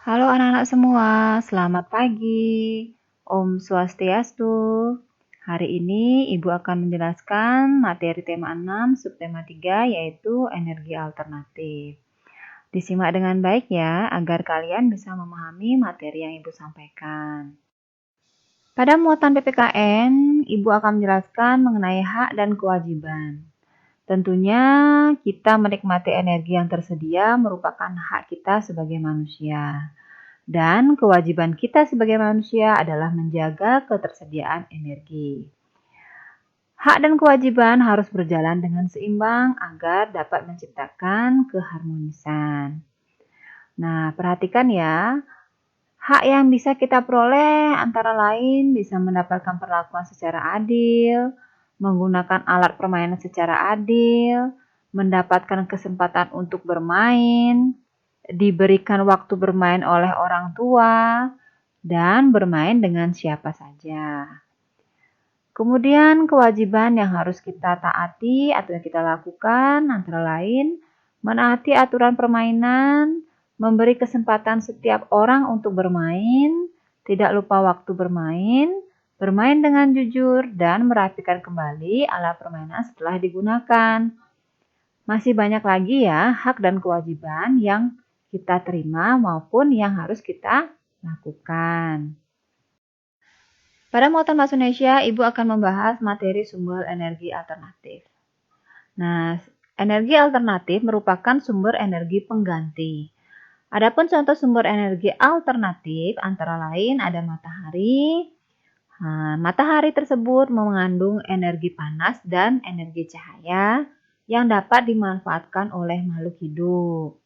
Halo anak-anak semua, selamat pagi. Om Swastiastu. Hari ini Ibu akan menjelaskan materi tema 6, subtema 3, yaitu energi alternatif. Disimak dengan baik ya, agar kalian bisa memahami materi yang Ibu sampaikan. Pada muatan PPKN, Ibu akan menjelaskan mengenai hak dan kewajiban. Tentunya kita menikmati energi yang tersedia merupakan hak kita sebagai manusia. Dan kewajiban kita sebagai manusia adalah menjaga ketersediaan energi. Hak dan kewajiban harus berjalan dengan seimbang agar dapat menciptakan keharmonisan. Nah, perhatikan ya, hak yang bisa kita peroleh antara lain bisa mendapatkan perlakuan secara adil, menggunakan alat permainan secara adil, mendapatkan kesempatan untuk bermain, diberikan waktu bermain oleh orang tua, dan bermain dengan siapa saja. Kemudian kewajiban yang harus kita taati atau yang kita lakukan antara lain menaati aturan permainan, memberi kesempatan setiap orang untuk bermain, tidak lupa waktu bermain, bermain dengan jujur, dan merapikan kembali alat permainan setelah digunakan. Masih banyak lagi ya hak dan kewajiban yang kita terima maupun yang harus kita lakukan. Pada muatan bahasa Indonesia, Ibu akan membahas materi sumber energi alternatif. Nah, energi alternatif merupakan sumber energi pengganti. Adapun contoh sumber energi alternatif antara lain ada matahari. Nah, matahari tersebut mengandung energi panas dan energi cahaya yang dapat dimanfaatkan oleh makhluk hidup.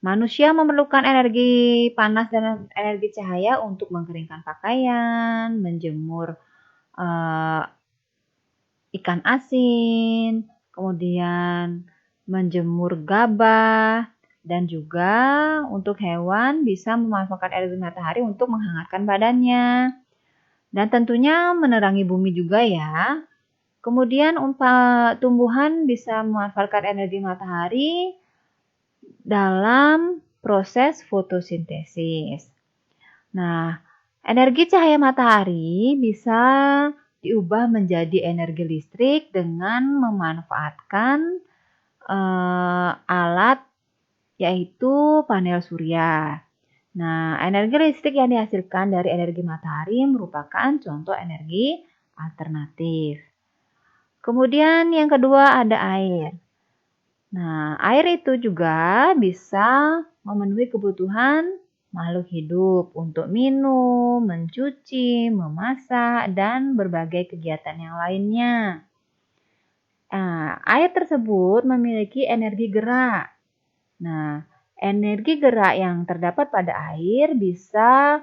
Manusia memerlukan energi panas dan energi cahaya untuk mengeringkan pakaian, menjemur ikan asin, kemudian menjemur gabah, dan juga untuk hewan bisa memanfaatkan energi matahari untuk menghangatkan badannya. Dan tentunya menerangi bumi juga ya. Kemudian tumbuhan bisa memanfaatkan energi matahari dalam proses fotosintesis. Nah, energi cahaya matahari bisa diubah menjadi energi listrik dengan memanfaatkan alat yaitu panel surya. Nah, energi listrik yang dihasilkan dari energi matahari merupakan contoh energi alternatif. Kemudian yang kedua ada air. Nah, air itu juga bisa memenuhi kebutuhan makhluk hidup untuk minum, mencuci, memasak, dan berbagai kegiatan yang lainnya. Nah, air tersebut memiliki energi gerak. Nah, energi gerak yang terdapat pada air bisa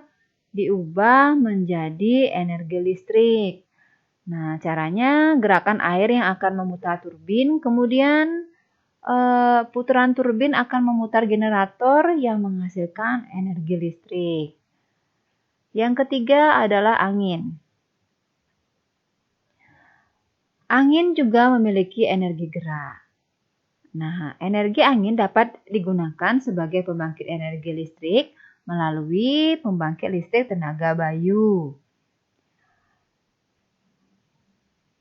diubah menjadi energi listrik. Nah, caranya gerakan air yang akan memutar turbin, kemudian putaran turbin akan memutar generator yang menghasilkan energi listrik. Yang ketiga adalah angin. Angin juga memiliki energi gerak. Nah, energi angin dapat digunakan sebagai pembangkit energi listrik melalui pembangkit listrik tenaga bayu.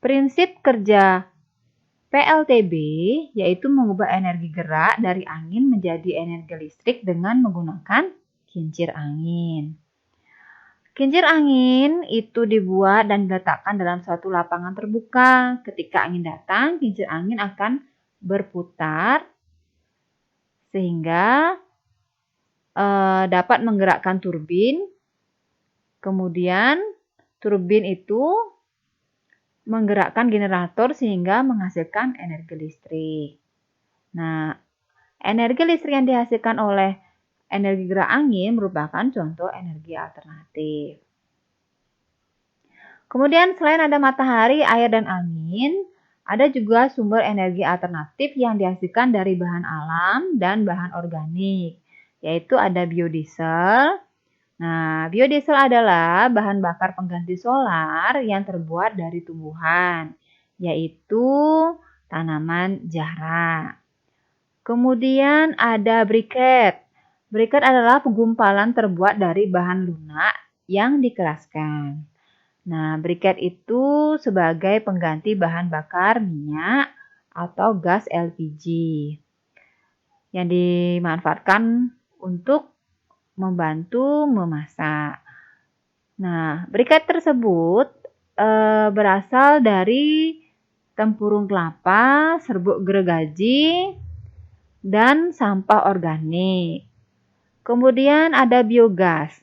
Prinsip kerja PLTB yaitu mengubah energi gerak dari angin menjadi energi listrik dengan menggunakan kincir angin. Kincir angin itu dibuat dan diletakkan dalam suatu lapangan terbuka. Ketika angin datang, kincir angin akan berputar sehingga dapat menggerakkan turbin. Kemudian turbin itu menggerakkan generator sehingga menghasilkan energi listrik. Nah, energi listrik yang dihasilkan oleh energi gerak angin merupakan contoh energi alternatif. Kemudian selain ada matahari, air, dan angin, ada juga sumber energi alternatif yang dihasilkan dari bahan alam dan bahan organik, yaitu ada biodiesel. Nah, biodiesel adalah bahan bakar pengganti solar yang terbuat dari tumbuhan, yaitu tanaman jahra. Kemudian ada briket. Briket adalah gumpalan terbuat dari bahan lunak yang dikeraskan. Nah, briket itu sebagai pengganti bahan bakar minyak atau gas LPG yang dimanfaatkan untuk membantu memasak. Nah, briket tersebut berasal dari tempurung kelapa, serbuk gergaji, dan sampah organik. Kemudian ada biogas.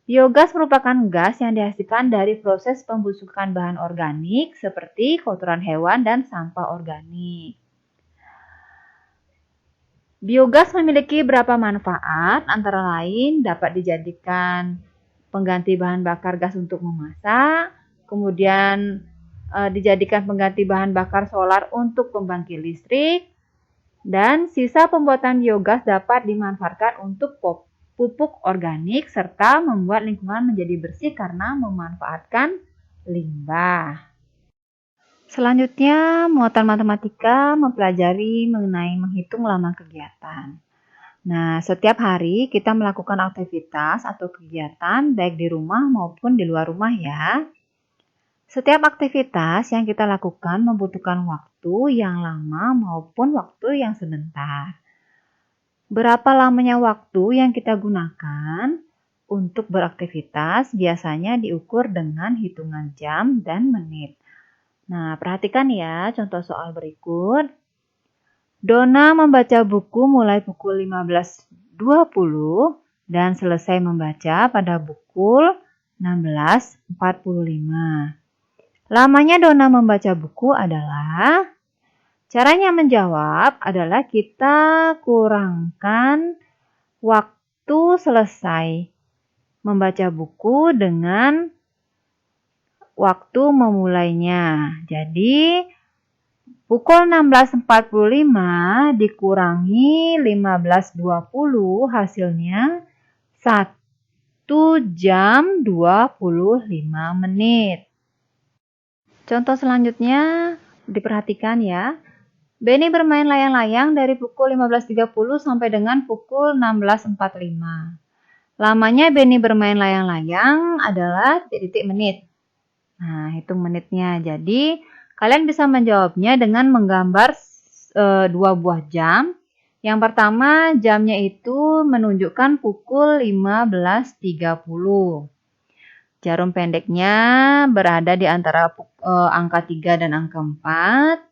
Biogas merupakan gas yang dihasilkan dari proses pembusukan bahan organik seperti kotoran hewan dan sampah organik. Biogas memiliki beberapa manfaat, antara lain dapat dijadikan pengganti bahan bakar gas untuk memasak, kemudian dijadikan pengganti bahan bakar solar untuk pembangkit listrik, dan sisa pembuatan biogas dapat dimanfaatkan untuk pupuk organik serta membuat lingkungan menjadi bersih karena memanfaatkan limbah. Selanjutnya, muatan matematika mempelajari mengenai menghitung lama kegiatan. Nah, setiap hari kita melakukan aktivitas atau kegiatan baik di rumah maupun di luar rumah ya. Setiap aktivitas yang kita lakukan membutuhkan waktu yang lama maupun waktu yang sebentar. Berapa lamanya waktu yang kita gunakan untuk beraktivitas biasanya diukur dengan hitungan jam dan menit. Nah, perhatikan ya contoh soal berikut. Donna membaca buku mulai pukul 15.20 dan selesai membaca pada pukul 16.45. Lamanya Donna membaca buku adalah, caranya menjawab adalah kita kurangkan waktu selesai membaca buku dengan waktu memulainya. Jadi, pukul 16.45 dikurangi 15.20 hasilnya 1 jam 25 menit. Contoh selanjutnya diperhatikan ya. Benny bermain layang-layang dari pukul 15.30 sampai dengan pukul 16.45. Lamanya Benny bermain layang-layang adalah titik-titik menit. Nah, hitung menitnya. Jadi, kalian bisa menjawabnya dengan menggambar 2 buah jam. Yang pertama, jamnya itu menunjukkan pukul 15.30. Jarum pendeknya berada di antara angka 3 dan angka 4.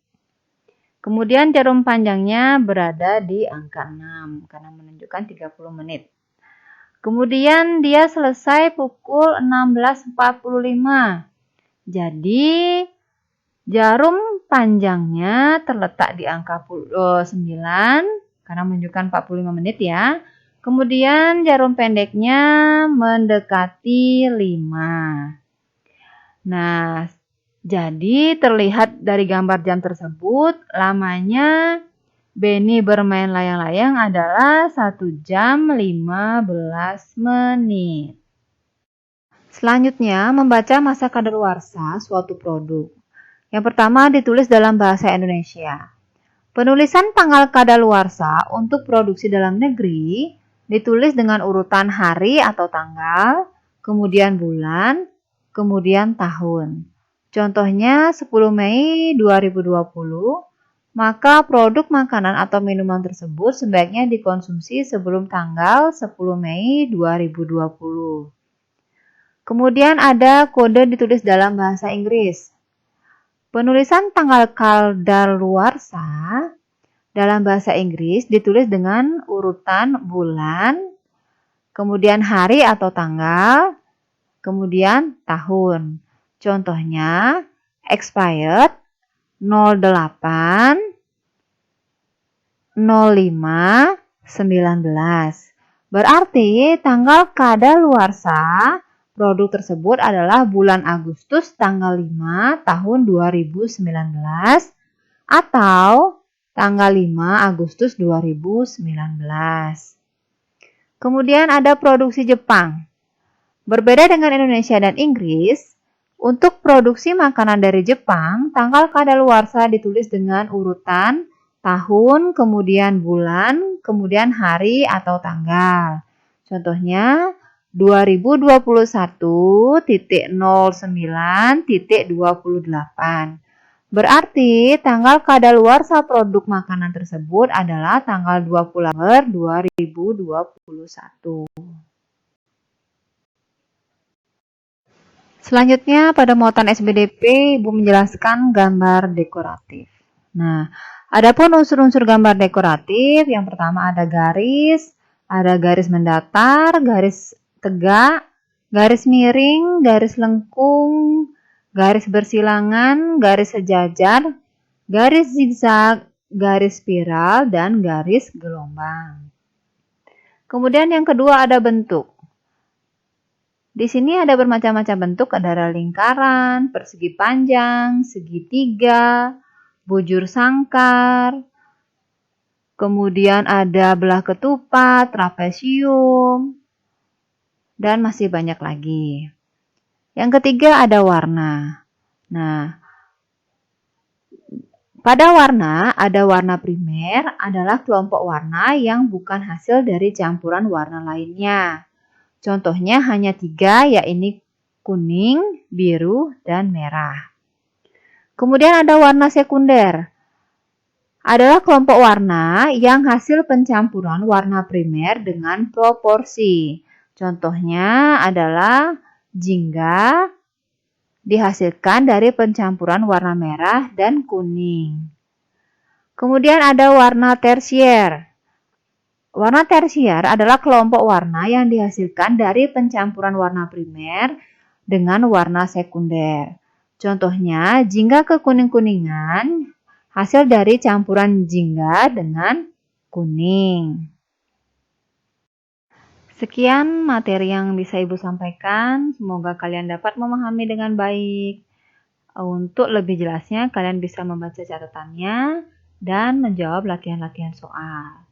Kemudian jarum panjangnya berada di angka 6 karena menunjukkan 30 menit. Kemudian dia selesai pukul 16.45. Jadi, jarum panjangnya terletak di angka 9 karena menunjukkan 45 menit ya. Kemudian jarum pendeknya mendekati 5. Nah, jadi terlihat dari gambar jam tersebut, lamanya Benny bermain layang-layang adalah 1 jam 15 menit. Selanjutnya, membaca masa kadaluarsa suatu produk. Yang pertama ditulis dalam bahasa Indonesia. Penulisan tanggal kadaluarsa untuk produksi dalam negeri ditulis dengan urutan hari atau tanggal, kemudian bulan, kemudian tahun. Contohnya 10 Mei 2020, maka produk makanan atau minuman tersebut sebaiknya dikonsumsi sebelum tanggal 10 Mei 2020. Kemudian ada kode ditulis dalam bahasa Inggris. Penulisan tanggal kadaluarsa dalam bahasa Inggris ditulis dengan urutan bulan, kemudian hari atau tanggal, kemudian tahun. Contohnya expired 08 05 19. Berarti tanggal kadaluarsa produk tersebut adalah bulan Agustus tanggal 5 tahun 2019 atau tanggal 5 Agustus 2019. Kemudian ada produksi Jepang. Berbeda dengan Indonesia dan Inggris, untuk produksi makanan dari Jepang, tanggal kadaluarsa ditulis dengan urutan tahun, kemudian bulan, kemudian hari atau tanggal. Contohnya 2021.09.28. Berarti tanggal kadaluarsa produk makanan tersebut adalah tanggal 20 November 2021. Selanjutnya pada muatan SBDP, Ibu menjelaskan gambar dekoratif. Nah, adapun unsur-unsur gambar dekoratif, yang pertama ada garis mendatar, garis tegak, garis miring, garis lengkung, garis bersilangan, garis sejajar, garis zigzag, garis spiral, dan garis gelombang. Kemudian yang kedua ada bentuk. Di sini ada bermacam-macam bentuk, ada lingkaran, persegi panjang, segitiga, bujur sangkar, kemudian ada belah ketupat, trapesium, dan masih banyak lagi. Yang ketiga ada warna. Nah, pada warna ada warna primer adalah kelompok warna yang bukan hasil dari campuran warna lainnya. Contohnya hanya 3, yaitu kuning, biru, dan merah. Kemudian ada warna sekunder. Adalah kelompok warna yang hasil pencampuran warna primer dengan proporsi. Contohnya adalah jingga dihasilkan dari pencampuran warna merah dan kuning. Kemudian ada warna tersier. Warna tersier adalah kelompok warna yang dihasilkan dari pencampuran warna primer dengan warna sekunder. Contohnya, jingga kekuning-kuningan hasil dari campuran jingga dengan kuning. Sekian materi yang bisa Ibu sampaikan. Semoga kalian dapat memahami dengan baik. Untuk lebih jelasnya, kalian bisa membaca catatannya dan menjawab latihan-latihan soal.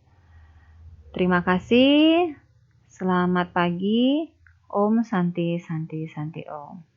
Terima kasih. Selamat pagi. Om Santi Santi Santi Om.